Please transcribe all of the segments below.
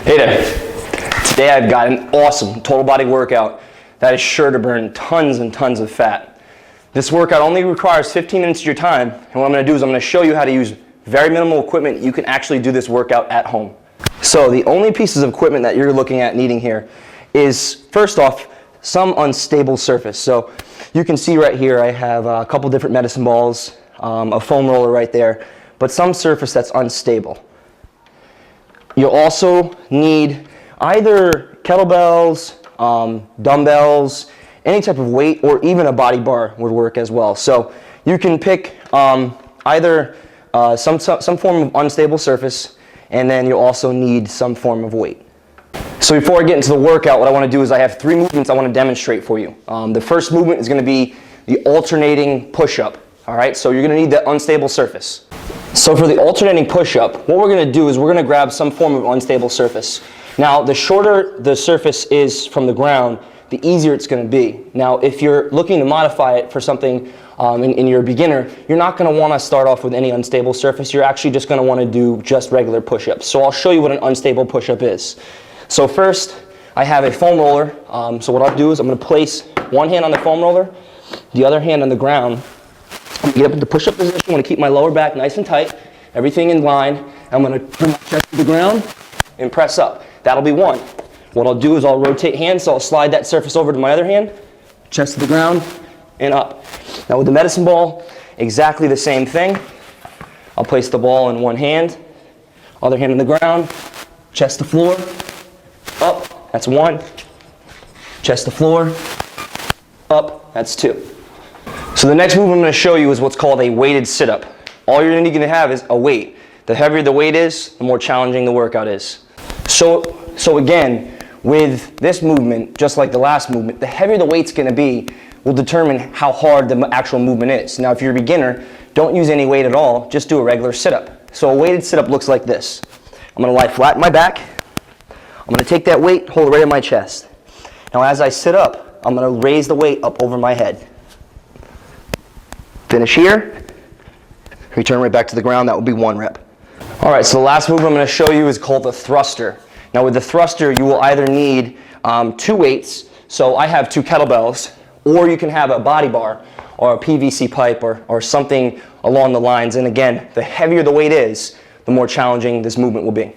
Hey there. Today I've got an awesome total body workout that is sure to burn tons and tons of fat. This workout only requires 15 minutes of your time, and what I'm going to do is I'm going to show you how to use very minimal equipment. You can actually do this workout at home. So the only pieces of equipment that you're looking at needing here is, first off, some unstable surface. So you can see right here I have a couple different medicine balls, a foam roller right there, but some surface that's unstable. You'll also need either kettlebells, dumbbells, any type of weight, or even a body bar would work as well. So you can pick either some form of unstable surface, and then you'll also need some form of weight. So before I get into the workout, what I want to do is I have 3 movements I want to demonstrate for you. The first movement is going to be the alternating push-up. All right, so you're going to need the unstable surface. So for the alternating push-up, what we're going to do is we're going to grab some form of unstable surface. Now, the shorter the surface is from the ground, the easier it's going to be. Now, if you're looking to modify it for something in your beginner, you're not going to want to start off with any unstable surface. You're actually just going to want to do just regular push-ups. So I'll show you what an unstable push-up is. So first, I have a foam roller. So what I'll do is I'm going to place one hand on the foam roller, the other hand on the ground. I'm going to get up into push-up position. I'm going to keep my lower back nice and tight, everything in line. I'm going to bring my chest to the ground and press up. That'll be one. What I'll do is I'll rotate hands, so I'll slide that surface over to my other hand, chest to the ground, and up. Now with the medicine ball, exactly the same thing. I'll place the ball in one hand, other hand on the ground, chest to floor, up, that's one. Chest to floor, up, that's two. So the next move I'm going to show you is what's called a weighted sit-up. All you're going to have is a weight. The heavier the weight is, the more challenging the workout is. So again, with this movement, just like the last movement, the heavier the weight's going to be will determine how hard the actual movement is. Now if you're a beginner, don't use any weight at all, just do a regular sit-up. So a weighted sit-up looks like this. I'm going to lie flat in my back. I'm going to take that weight, hold it right in my chest. Now as I sit up, I'm going to raise the weight up over my head. Finish here, return right back to the ground. That will be 1 rep. All right, so the last move I'm going to show you is called the thruster. Now with the thruster, you will either need 2 weights. So I have 2 kettlebells, or you can have a body bar or a PVC pipe or something along the lines. And again, the heavier the weight is, the more challenging this movement will be.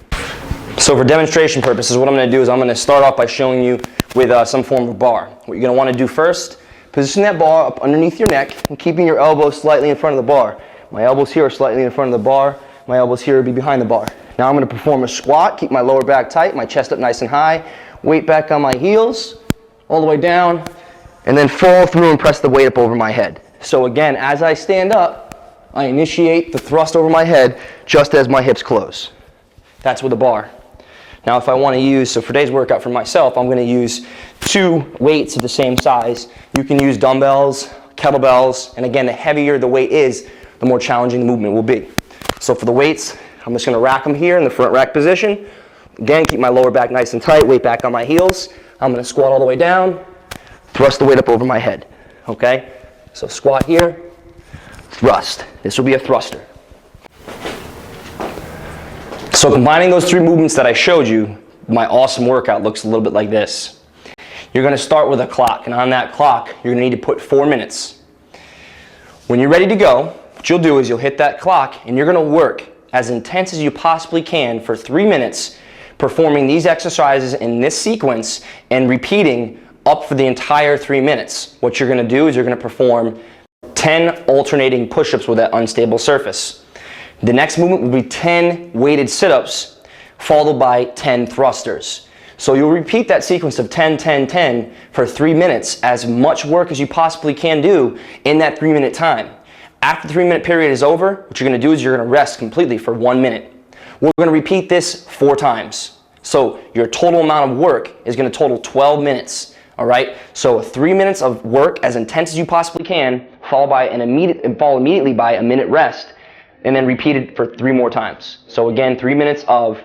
So for demonstration purposes, what I'm going to do is I'm going to start off by showing you with some form of bar. What you're going to want to do first, position that bar up underneath your neck and keeping your elbows slightly in front of the bar. My elbows here are slightly in front of the bar. My elbows here will be behind the bar. Now I'm going to perform a squat, keep my lower back tight, my chest up nice and high, weight back on my heels, all the way down, and then fall through and press the weight up over my head. So again, as I stand up, I initiate the thrust over my head just as my hips close. That's with a bar. Now if I want to use, so for today's workout for myself, I'm going to use 2 weights of the same size. You can use dumbbells, kettlebells, and again, the heavier the weight is, the more challenging the movement will be. So for the weights, I'm just going to rack them here in the front rack position. Again, keep my lower back nice and tight, weight back on my heels. I'm going to squat all the way down, thrust the weight up over my head. Okay? So squat here, thrust. This will be a thruster. So combining those 3 movements that I showed you, my awesome workout looks a little bit like this. You're going to start with a clock, and on that clock, you're going to need to put 4 minutes. When you're ready to go, what you'll do is you'll hit that clock, and you're going to work as intense as you possibly can for 3 minutes, performing these exercises in this sequence and repeating up for the entire 3 minutes. What you're going to do is you're going to perform 10 alternating push-ups with that unstable surface. The next movement will be 10 weighted sit-ups followed by 10 thrusters. So you'll repeat that sequence of 10, 10, 10 for 3 minutes, as much work as you possibly can do in that 3-minute time. After the 3-minute period is over, what you're going to do is you're going to rest completely for 1 minute. We're going to repeat this 4 times. So your total amount of work is going to total 12 minutes. All right? So 3 minutes of work as intense as you possibly can, followed immediately by a minute rest, and then repeated for 3 more times. So again, 3 minutes of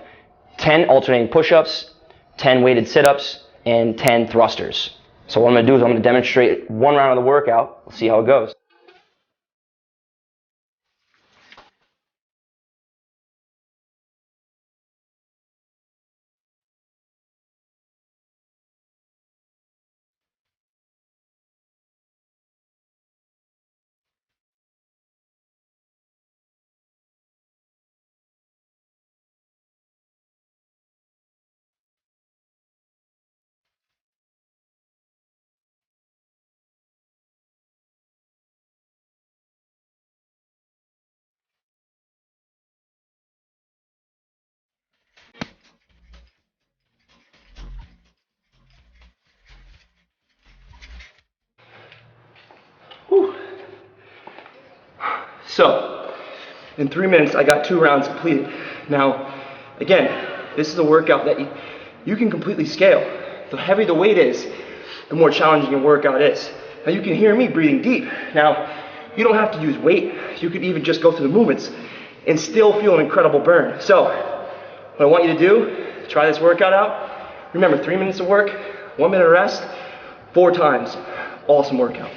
10 alternating push-ups, 10 weighted sit-ups, and 10 thrusters. So what I'm going to do is I'm going to demonstrate 1 round of the workout. We'll see how it goes. In 3 minutes, I got 2 rounds completed. Now, again, this is a workout that you can completely scale. The heavier the weight is, the more challenging your workout is. Now you can hear me breathing deep. Now, you don't have to use weight. You could even just go through the movements and still feel an incredible burn. So, what I want you to do, try this workout out. Remember, 3 minutes of work, 1 minute of rest, 4 times. Awesome workout.